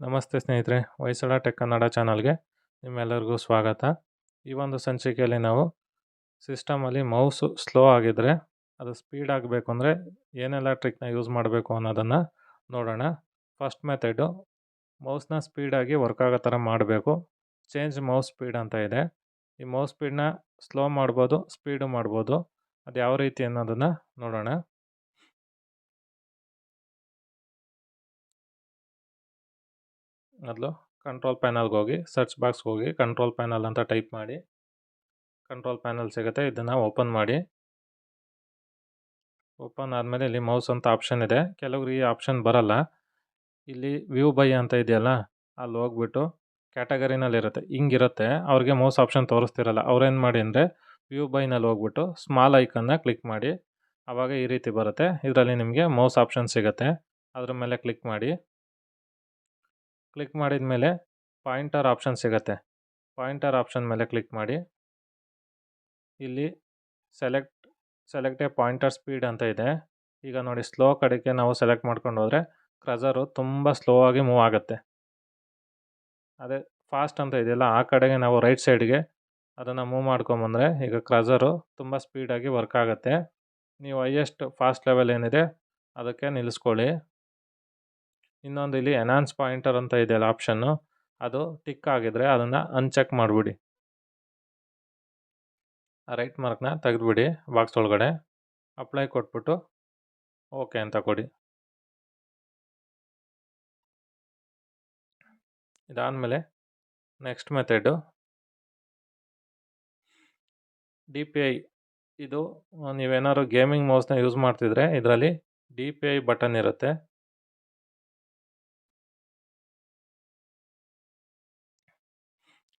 ನಮಸ್ತೆ ಸ್ನೇಹಿತರೆ, ಹೊಯ್ಸಳ ಟೆಕ್ ಕನ್ನಡ ಚಾನಲ್ಗೆ ನಿಮ್ಮೆಲ್ಲರಿಗೂ ಸ್ವಾಗತ. ಈ ಒಂದು ಸಂಚಿಕೆಯಲ್ಲಿ ನಾವು ಸಿಸ್ಟಮಲ್ಲಿ ಮೌಸು ಸ್ಲೋ ಆಗಿದ್ದರೆ ಅದು ಸ್ಪೀಡ್ ಆಗಬೇಕು ಅಂದರೆ ಏನೆಲ್ಲ ಟ್ರಿಕ್ನ ಯೂಸ್ ಮಾಡಬೇಕು ಅನ್ನೋದನ್ನು ನೋಡೋಣ. ಫಸ್ಟ್ ಮೆಥಡು, ಮೌಸ್ನ ಸ್ಪೀಡಾಗಿ ವರ್ಕ್ ಆಗೋ ಥರ ಮಾಡಬೇಕು. ಚೇಂಜ್ ಮೌಸ್ ಸ್ಪೀಡ್ ಅಂತ ಇದೆ. ಈ ಮೌಸ್ ಸ್ಪೀಡ್ನ ಸ್ಲೋ ಮಾಡ್ಬೋದು, ಸ್ಪೀಡು ಮಾಡ್ಬೋದು. ಅದು ಯಾವ ರೀತಿ ಅನ್ನೋದನ್ನು ನೋಡೋಣ. ಮೊದಲು ಕಂಟ್ರೋಲ್ ಪ್ಯಾನಲ್ಗೆ ಹೋಗಿ ಸರ್ಚ್ ಬಾಕ್ಸ್ಗೆ ಹೋಗಿ ಕಂಟ್ರೋಲ್ ಪ್ಯಾನಲ್ ಅಂತ ಟೈಪ್ ಮಾಡಿ. ಕಂಟ್ರೋಲ್ ಪ್ಯಾನಲ್ ಸಿಗುತ್ತೆ, ಇದನ್ನು ಓಪನ್ ಮಾಡಿ. ಓಪನ್ ಆದಮೇಲೆ ಇಲ್ಲಿ ಮೌಸ್ ಅಂತ ಆಪ್ಷನ್ ಇದೆ. ಕೆಲವ್ರಿಗೆ ಈ ಆಪ್ಷನ್ ಬರಲ್ಲ. ಇಲ್ಲಿ ವ್ಯೂ ಬೈ ಅಂತ ಇದೆಯಲ್ಲ, ಅಲ್ಲಿ ಹೋಗ್ಬಿಟ್ಟು ಕ್ಯಾಟಗರಿನಲ್ಲಿರುತ್ತೆ, ಹಿಂಗಿರುತ್ತೆ. ಅವ್ರಿಗೆ ಮೌಸ್ ಆಪ್ಷನ್ ತೋರಿಸ್ತಿರಲ್ಲ. ಅವ್ರೇನು ಮಾಡಿ ಅಂದರೆ ವ್ಯೂ ಬೈನಲ್ಲಿ ಹೋಗ್ಬಿಟ್ಟು ಸ್ಮಾಲ್ ಐಕನ್ನ ಕ್ಲಿಕ್ ಮಾಡಿ. ಆವಾಗ ಈ ರೀತಿ ಬರುತ್ತೆ. ಇದರಲ್ಲಿ ನಿಮಗೆ ಮೌಸ್ ಆಪ್ಷನ್ ಸಿಗುತ್ತೆ. ಅದ್ರ ಮೇಲೆ ಕ್ಲಿಕ್ ಮಾಡಿ. ಕ್ಲಿಕ್ ಮಾಡಿದ ಮೇಲೆ ಪಾಯಿಂಟರ್ ಆಪ್ಷನ್ ಸಿಗುತ್ತೆ. ಪಾಯಿಂಟರ್ ಆಪ್ಷನ್ ಮೇಲೆ ಕ್ಲಿಕ್ ಮಾಡಿ. ಇಲ್ಲಿ ಸೆಲೆಕ್ಟ್ ಎ ಪಾಯಿಂಟರ್ ಸ್ಪೀಡ್ ಅಂತ ಇದೆ. ಈಗ ನೋಡಿ, ಸ್ಲೋ ಕಡೆಗೆ ನಾವು ಸೆಲೆಕ್ಟ್ ಮಾಡ್ಕೊಂಡು ಹೋದರೆ ಕ್ರಸರು ತುಂಬ ಸ್ಲೋ ಆಗಿ ಮೂವ್ ಆಗುತ್ತೆ. ಅದೇ ಫಾಸ್ಟ್ ಅಂತ ಇದೆಯಲ್ಲ, ಆ ಕಡೆಗೆ ನಾವು ರೈಟ್ ಸೈಡ್ಗೆ ಅದನ್ನು ಮೂವ್ ಮಾಡ್ಕೊಂಬಂದರೆ ಈಗ ಕ್ರಸರು ತುಂಬ ಸ್ಪೀಡಾಗಿ ವರ್ಕ್ ಆಗುತ್ತೆ. ನೀವು ಹೈಯೆಸ್ಟ್ ಫಾಸ್ಟ್ ಲೆವೆಲ್ ಏನಿದೆ ಅದಕ್ಕೆ ನಿಲ್ಲಿಸ್ಕೊಳ್ಳಿ. ಇನ್ನೊಂದು ಇಲ್ಲಿ ಎನ್ಹಾನ್ಸ್ ಪಾಯಿಂಟರ್ ಅಂತ ಇದೆಯಲ್ಲ ಆಪ್ಷನ್ನು, ಅದು ಟಿಕ್ ಆಗಿದ್ರೆ ಅದನ್ನು ಅನ್ಚೆಕ್ ಮಾಡಿಬಿಡಿ. ಆ ರೈಟ್ ಮಾರ್ಕ್ನ ತೆಗೆದುಬಿಡಿ ಬಾಕ್ಸ್ ಒಳಗಡೆ. ಅಪ್ಲೈ ಕೊಟ್ಬಿಟ್ಟು ಓಕೆ ಅಂತ ಕೊಡಿ. ಇದಾದಮೇಲೆ ನೆಕ್ಸ್ಟ್ ಮೆಥಡು DPI. ಇದು ನೀವೇನಾದ್ರು ಗೇಮಿಂಗ್ ಮೌಸ್ನ ಯೂಸ್ ಮಾಡ್ತಿದ್ರೆ ಇದರಲ್ಲಿ DPI ಬಟನ್ ಇರುತ್ತೆ.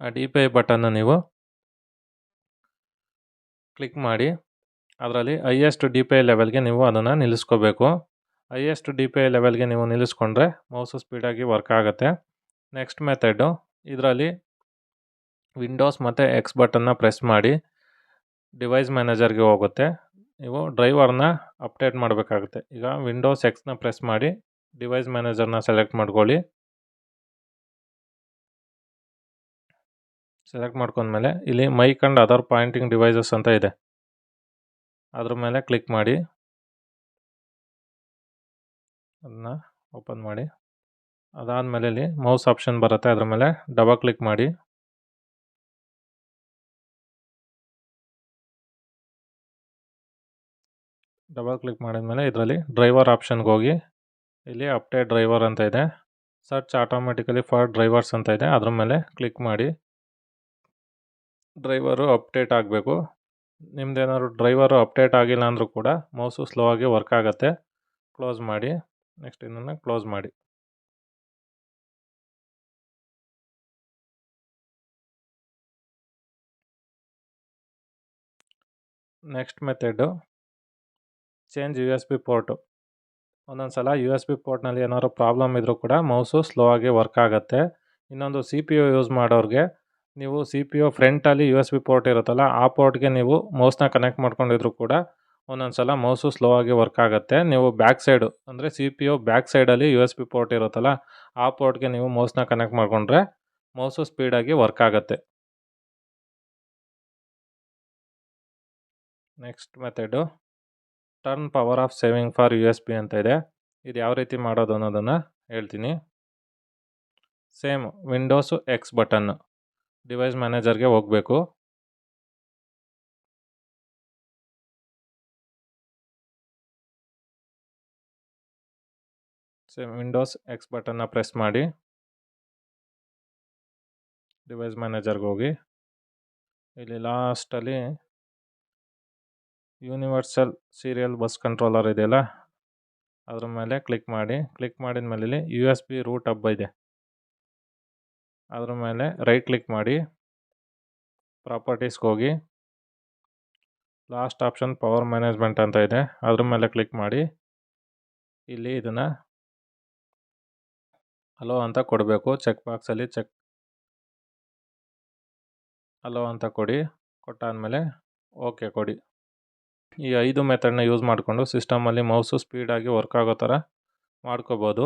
ಆ DPI ಬಟನ್ನ ನೀವು ಕ್ಲಿಕ್ ಮಾಡಿ. ಅದರಲ್ಲಿ ಹೈಯೆಸ್ಟ್ DPI ಲೆವೆಲ್ಗೆ ನೀವು ಅದನ್ನು ನಿಲ್ಲಿಸ್ಕೋಬೇಕು. ಹೈಯೆಸ್ಟ್ DPI ಲೆವೆಲ್ಗೆ ನೀವು ನಿಲ್ಲಿಸ್ಕೊಂಡ್ರೆ ಮೌಸು ಸ್ಪೀಡಾಗಿ ವರ್ಕ್ ಆಗುತ್ತೆ. ನೆಕ್ಸ್ಟ್ ಮೆಥಡು, ಇದರಲ್ಲಿ ವಿಂಡೋಸ್ ಮತ್ತು ಎಕ್ಸ್ ಬಟನ್ನ ಪ್ರೆಸ್ ಮಾಡಿ ಡಿವೈಸ್ ಮ್ಯಾನೇಜರ್ಗೆ ಹೋಗುತ್ತೆ. ನೀವು ಡ್ರೈವರ್ನ ಅಪ್ಡೇಟ್ ಮಾಡಬೇಕಾಗುತ್ತೆ. ಈಗ ವಿಂಡೋಸ್ ಎಕ್ಸ್ನ ಪ್ರೆಸ್ ಮಾಡಿ ಡಿವೈಸ್ ಮ್ಯಾನೇಜರ್ನ ಸೆಲೆಕ್ಟ್ ಮಾಡ್ಕೊಳ್ಳಿ. ಸೆಲೆಕ್ಟ್ ಮಾಡ್ಕೊಂಡ್ಮೇಲೆ ಇಲ್ಲಿ mic and other pointing devices ಅಂತ ಇದೆ, ಅದ್ರ ಮೇಲೆ ಕ್ಲಿಕ್ ಮಾಡಿ. ಅದನ್ನು ಓಪನ್ ಮಾಡಿ. ಅದಾದಮೇಲೆ ಇಲ್ಲಿ ಮೌಸ್ ಆಪ್ಷನ್ ಬರುತ್ತೆ, ಅದ್ರ ಮೇಲೆ ಡಬಲ್ ಕ್ಲಿಕ್ ಮಾಡಿ. ಡಬಲ್ ಕ್ಲಿಕ್ ಮಾಡಿದ್ಮೇಲೆ ಇದರಲ್ಲಿ ಡ್ರೈವರ್ ಆಪ್ಷನ್ಗೆ ಹೋಗಿ ಇಲ್ಲಿ ಅಪ್ಡೇಟ್ ಡ್ರೈವರ್ ಅಂತ ಇದೆ, ಸರ್ಚ್ ಆಟೋಮೆಟಿಕಲಿ ಫಾರ್ ಡ್ರೈವರ್ಸ್ ಅಂತ ಇದೆ, ಅದ್ರ ಮೇಲೆ ಕ್ಲಿಕ್ ಮಾಡಿ. ಡ್ರೈವರು ಅಪ್ಡೇಟ್ ಆಗಬೇಕು. ನಿಮ್ದೇನಾದ್ರು ಡ್ರೈವರು ಅಪ್ಡೇಟ್ ಆಗಿಲ್ಲ ಅಂದರೂ ಕೂಡ ಮೌಸು ಸ್ಲೋ ಆಗಿ ವರ್ಕ್ ಆಗುತ್ತೆ. ಕ್ಲೋಸ್ ಮಾಡಿ. ನೆಕ್ಸ್ಟ್ ಇದನ್ನು ಕ್ಲೋಸ್ ಮಾಡಿ. Next method, change USB port. ಒಂದೊಂದು ಸಲ USB ಪೋರ್ಟ್ನಲ್ಲಿ ಏನಾದ್ರು ಪ್ರಾಬ್ಲಮ್ ಇದ್ದರೂ ಕೂಡ ಮೌಸು ಸ್ಲೋ ಆಗಿ ವರ್ಕ್ ಆಗುತ್ತೆ. ಇನ್ನೊಂದು CPU ಯೂಸ್ ಮಾಡೋರಿಗೆ ನೀವು CPU ಫ್ರಂಟಲ್ಲಿ USB ಪೋರ್ಟ್ ಇರುತ್ತಲ್ಲ, ಆ ಪೋರ್ಟ್ಗೆ ನೀವು ಮೌಸ್ನ ಕನೆಕ್ಟ್ ಮಾಡ್ಕೊಂಡಿದ್ರು ಕೂಡ ಒಂದೊಂದು ಸಲ ಮೌಸು ಸ್ಲೋ ಆಗಿ ವರ್ಕ್ ಆಗುತ್ತೆ. ನೀವು ಬ್ಯಾಕ್ ಸೈಡು ಅಂದರೆ CPU ಬ್ಯಾಕ್ ಸೈಡಲ್ಲಿ USB ಪೋರ್ಟ್ ಇರುತ್ತಲ್ಲ, ಆ ಪೋರ್ಟ್ಗೆ ನೀವು ಮೌಸ್ನ ಕನೆಕ್ಟ್ ಮಾಡಿಕೊಂಡ್ರೆ ಮೌಸು ಸ್ಪೀಡಾಗಿ ವರ್ಕ್ ಆಗುತ್ತೆ. Next method, turn power off saving for USB ಅಂತ ಇದೆ. ಇದು ಯಾವ ರೀತಿ ಮಾಡೋದು ಅನ್ನೋದನ್ನು ಹೇಳ್ತೀನಿ. Same Windows X button, device ಮ್ಯಾನೇಜರ್ಗೆ ಹೋಗಬೇಕು. ಸೇಮ್ ವಿಂಡೋಸ್ ಎಕ್ಸ್ ಬಟನ್ನ ಪ್ರೆಸ್ ಮಾಡಿ ಡಿವೈಸ್ ಮ್ಯಾನೇಜರ್ಗೆ ಹೋಗಿ. ಇಲ್ಲಿ ಲಾಸ್ಟಲ್ಲಿ ಯೂನಿವರ್ಸಲ್ ಸೀರಿಯಲ್ ಬಸ್ ಕಂಟ್ರೋಲರ್ ಇದೆಯಲ್ಲ, ಅದ್ರ ಮೇಲೆ ಕ್ಲಿಕ್ ಮಾಡಿ. ಕ್ಲಿಕ್ ಮಾಡಿದ ಮೇಲೆ ಇಲ್ಲಿ USB ರೂಟ್ ಹಬ್ ಇದೆ, ಅದ್ರ ಮೇಲೆ ರೈಟ್ ಕ್ಲಿಕ್ ಮಾಡಿ ಪ್ರಾಪರ್ಟೀಸ್ಗೆ ಹೋಗಿ ಲಾಸ್ಟ್ ಆಪ್ಷನ್ ಪವರ್ ಮ್ಯಾನೇಜ್ಮೆಂಟ್ ಅಂತ ಇದೆ, ಅದ್ರ ಮೇಲೆ ಕ್ಲಿಕ್ ಮಾಡಿ. ಇಲ್ಲಿ ಇದನ್ನು ಅಲೋ ಅಂತ ಕೊಡಬೇಕು. ಚೆಕ್ ಬಾಕ್ಸಲ್ಲಿ ಅಲೋ ಅಂತ ಕೊಡಿ. ಕೊಟ್ಟಾದಮೇಲೆ ಓಕೆ ಕೊಡಿ. ಈ 5 ಮೆಥಡ್ನ ಯೂಸ್ ಮಾಡಿಕೊಂಡು ಸಿಸ್ಟಮಲ್ಲಿ ಮೌಸು ಸ್ಪೀಡಾಗಿ ವರ್ಕ್ ಆಗೋ ಥರ ಮಾಡ್ಕೋಬೋದು.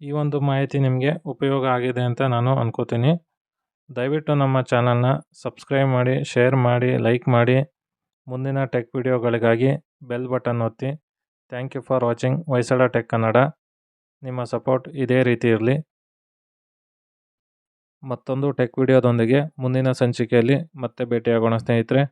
ಈ ಒಂದು ಮಾಹಿತಿ ನಿಮಗೆ ಉಪಯೋಗ ಆಗಿದೆ ಅಂತ ನಾನು ಅನ್ಕೋತೀನಿ. ದಯವಿಟ್ಟು ನಮ್ಮ ಚಾನಲ್ನ ಸಬ್ಸ್ಕ್ರೈಬ್ ಮಾಡಿ, ಶೇರ್ ಮಾಡಿ, ಲೈಕ್ ಮಾಡಿ. ಮುಂದಿನ ಟೆಕ್ ವಿಡಿಯೋಗಳಿಗಾಗಿ ಬೆಲ್ ಬಟನ್ ಒತ್ತಿ. Thank you for watching Hoysala tech Kannada. ನಿಮ್ಮ ಸಪೋರ್ಟ್ ಇದೇ ರೀತಿ ಇರಲಿ. ಮತ್ತೊಂದು ಟೆಕ್ ವಿಡಿಯೋದೊಂದಿಗೆ ಮುಂದಿನ ಸಂಚಿಕೆಯಲ್ಲಿ ಮತ್ತೆ ಭೇಟಿಯಾಗೋಣ ಸ್ನೇಹಿತರೆ.